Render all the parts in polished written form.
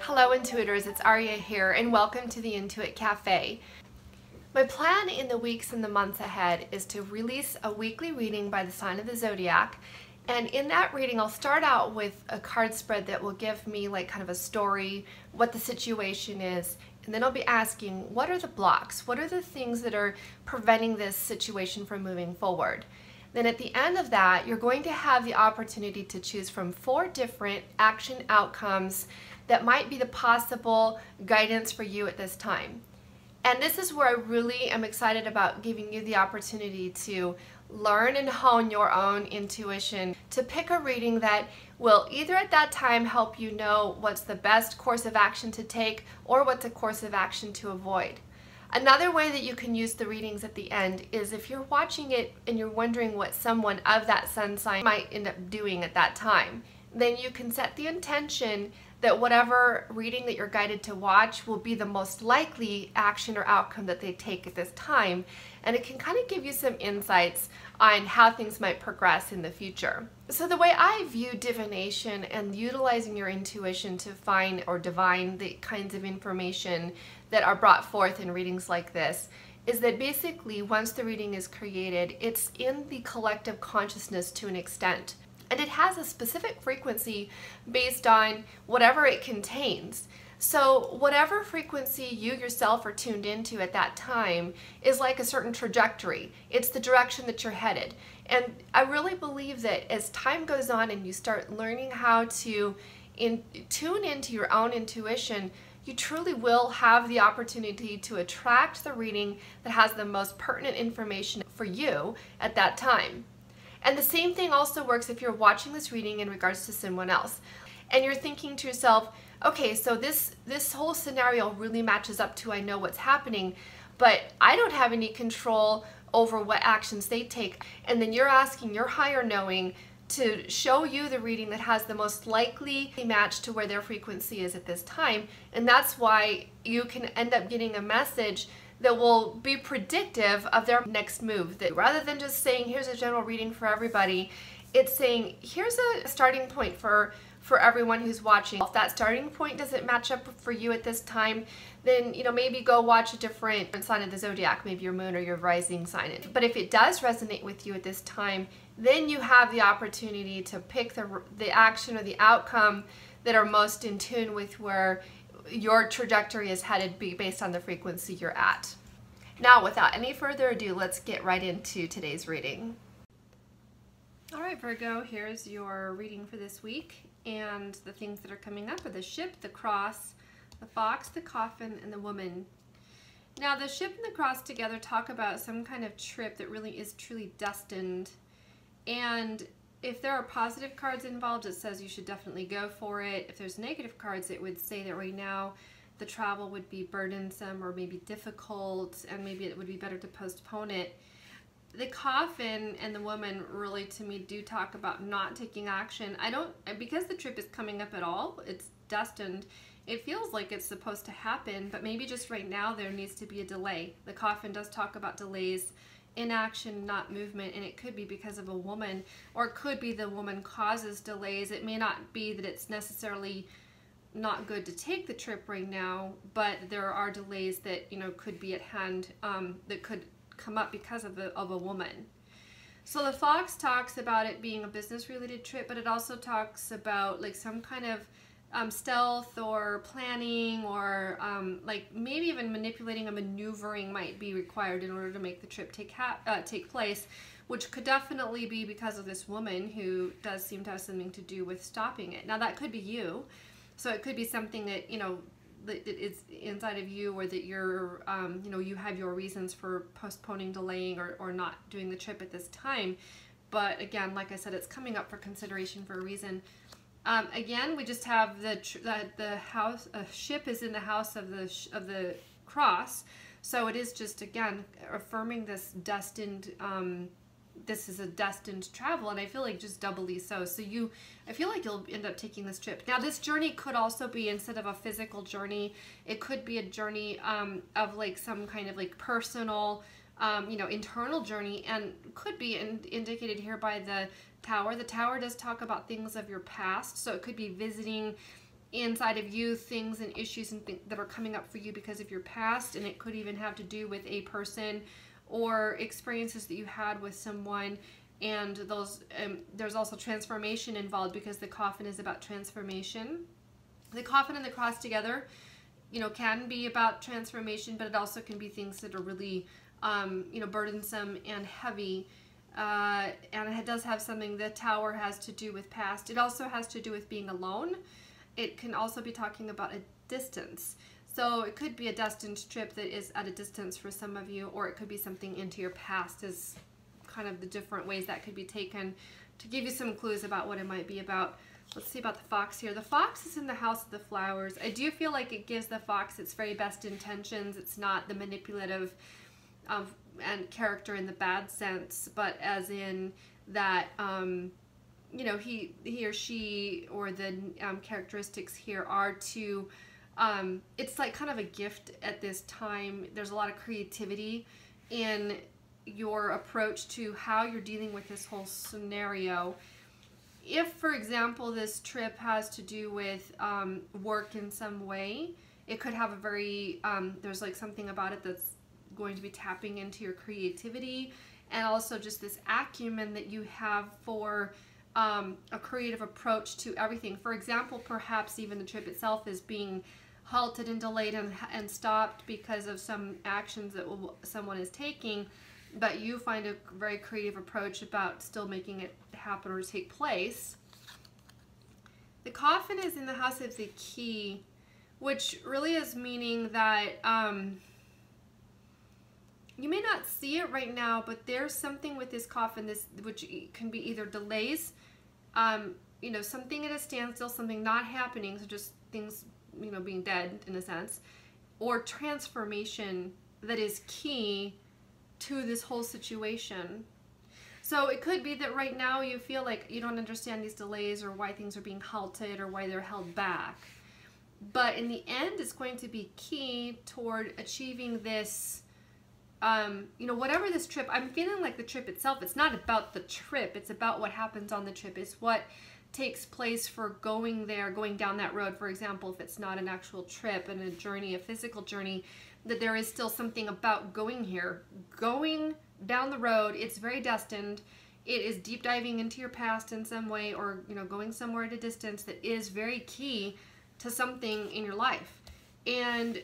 Hello Intuitors, it's Aria here and welcome to the Intuit Cafe. My plan in the weeks and the months ahead is to release a weekly reading by the sign of the zodiac, and in that reading I'll start out with a card spread that will give me like kind of a story, what the situation is, and then I'll be asking what are the blocks, what are the things that are preventing this situation from moving forward. Then at the end of that, you're going to have the opportunity to choose from 4 different action outcomes that might be the possible guidance for you at this time. And this is where I really am excited about giving you the opportunity to learn and hone your own intuition, to pick a reading that will either at that time help you know what's the best course of action to take or what's a course of action to avoid. Another way that you can use the readings at the end is if you're watching it and you're wondering what someone of that sun sign might end up doing at that time, then you can set the intention that whatever reading that you're guided to watch will be the most likely action or outcome that they take at this time, and it can kind of give you some insights on how things might progress in the future. So the way I view divination and utilizing your intuition to find or divine the kinds of information that are brought forth in readings like this is that basically once the reading is created, it's in the collective consciousness to an extent. And it has a specific frequency based on whatever it contains. So whatever frequency you yourself are tuned into at that time is like a certain trajectory. It's the direction that you're headed. And I really believe that as time goes on and you start learning how to tune into your own intuition, you truly will have the opportunity to attract the reading that has the most pertinent information for you at that time. And the same thing also works if you're watching this reading in regards to someone else. And you're thinking to yourself, okay, so this whole scenario really matches up to I know what's happening, but I don't have any control over what actions they take. And then you're asking your higher knowing to show you the reading that has the most likely match to where their frequency is at this time. And that's why you can end up getting a message that will be predictive of their next move. That rather than just saying, here's a general reading for everybody, it's saying, here's a starting point for everyone who's watching. If that starting point doesn't match up for you at this time, then maybe go watch a different sign of the zodiac, maybe your moon or your rising sign. But if it does resonate with you at this time, then you have the opportunity to pick the action or the outcome that are most in tune with where your trajectory is headed based on the frequency you're at. Now, without any further ado, let's get right into today's reading. All right, Virgo, here's your reading for this week, and the things that are coming up are the ship, the cross, the fox, the coffin, and the woman. Now, the ship and the cross together talk about some kind of trip that really is truly destined, and if there are positive cards involved, it says you should definitely go for it. If there's negative cards, it would say that right now the travel would be burdensome or maybe difficult, and maybe it would be better to postpone it. The coffin and the woman really, to me, do talk about not taking action. Because the trip is coming up at all, it's destined. It feels like it's supposed to happen, but maybe just right now there needs to be a delay. The coffin does talk about delays, inaction, not movement, and it could be because of a woman, or it could be the woman causes delays. It may not be that it's necessarily not good to take the trip right now, but there are delays that could be at hand, that could come up because of a woman. So the fox talks about it being a business related trip, but it also talks about like some kind of stealth or planning, or like maybe even manipulating a maneuvering might be required in order to make the trip take place, which could definitely be because of this woman who does seem to have something to do with stopping it. Now that could be you, so it could be something that that is inside of you, or that you're you have your reasons for postponing, delaying, or not doing the trip at this time. But again, like I said, it's coming up for consideration for a reason. Again, we just have the house. A ship is in the house of the cross, so it is just again affirming this destined. This is a destined travel, and I feel like just doubly so. So I feel like you'll end up taking this trip. Now, this journey could also be, instead of a physical journey, it could be a journey of like some kind of like personal, internal journey, and could be indicated here by the tower. The tower does talk about things of your past, so it could be visiting inside of you things and issues and that are coming up for you because of your past, and it could even have to do with a person or experiences that you had with someone. And those there's also transformation involved because the coffin is about transformation. The coffin and the cross together, you know, can be about transformation, but it also can be things that are really, you know, burdensome and heavy. And it does have something, the tower has to do with past. It also has to do with being alone. It can also be talking about a distance. So it could be a destined trip that is at a distance for some of you, or it could be something into your past, is kind of the different ways that could be taken to give you some clues about what it might be about. Let's see about the fox here. The fox is in the house of the flowers. I do feel like it gives the fox its very best intentions. It's not the manipulative and character in the bad sense, but as in that, you know, he or she, or the characteristics here are to, it's like kind of a gift at this time. There's a lot of creativity in your approach to how you're dealing with this whole scenario. If, for example, this trip has to do with work in some way, it could have a very, there's like something about it that's going to be tapping into your creativity, and also just this acumen that you have for a creative approach to everything. For example, perhaps even the trip itself is being halted and delayed and stopped because of some actions that someone is taking, but you find a very creative approach about still making it happen or take place. The coffin is in the house of the key, which really is meaning that you may not see it right now, but there's something with this coffin, which can be either delays, you know, something at a standstill, something not happening, so just things, you know, being dead in a sense, or transformation that is key to this whole situation. So it could be that right now you feel like you don't understand these delays or why things are being halted or why they're held back. But in the end, it's going to be key toward achieving this, you know, whatever this trip, I'm feeling like the trip itself, it's not about the trip, it's about what happens on the trip. It's what takes place for going there, going down that road, for example, if it's not an actual trip and a journey, a physical journey, that there is still something about going here, going down the road. It's very destined. It is deep diving into your past in some way, or, you know, going somewhere at a distance that is very key to something in your life. And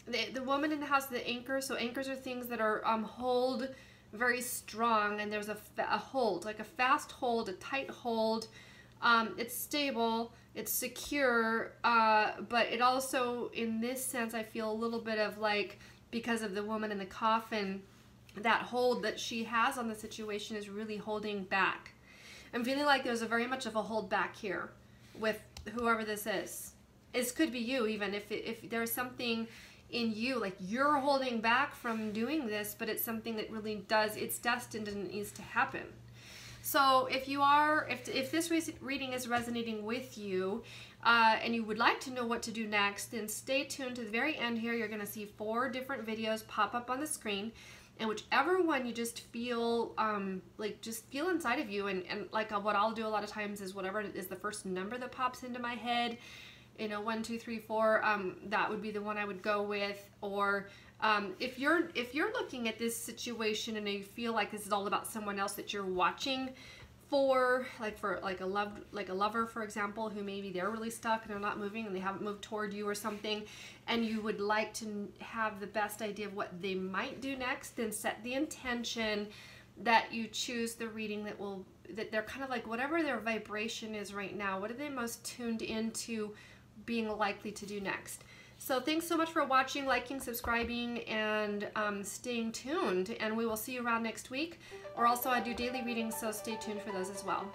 the woman in the house of the anchor, so anchors are things that are hold very strong, and there's a hold, like a fast hold, a tight hold. It's stable, it's secure, but it also, in this sense, I feel a little bit of like, because of the woman in the coffin, that hold that she has on the situation is really holding back. I'm feeling like there's a very much of a hold back here with whoever this is. This could be you, even if there's something in you, like you're holding back from doing this, but it's something that really does, it's destined and it needs to happen. So if you are, if this reading is resonating with you, and you would like to know what to do next, then stay tuned to the very end here. You're going to see 4 different videos pop up on the screen, and whichever one you just feel, like just feel inside of you, and like what I'll do a lot of times is whatever is the first number that pops into my head, you know, 1, 2, 3, 4, that would be the one I would go with. Or if you're looking at this situation and you feel like this is all about someone else that you're watching for a lover, for example, who maybe they're really stuck and they're not moving and they haven't moved toward you or something, and you would like to have the best idea of what they might do next, then set the intention that you choose the reading that they're kind of like, whatever their vibration is right now, what are they most tuned into being likely to do next. So thanks so much for watching, liking, subscribing, and staying tuned, and we will see you around next week. Or also I do daily readings, so stay tuned for those as well.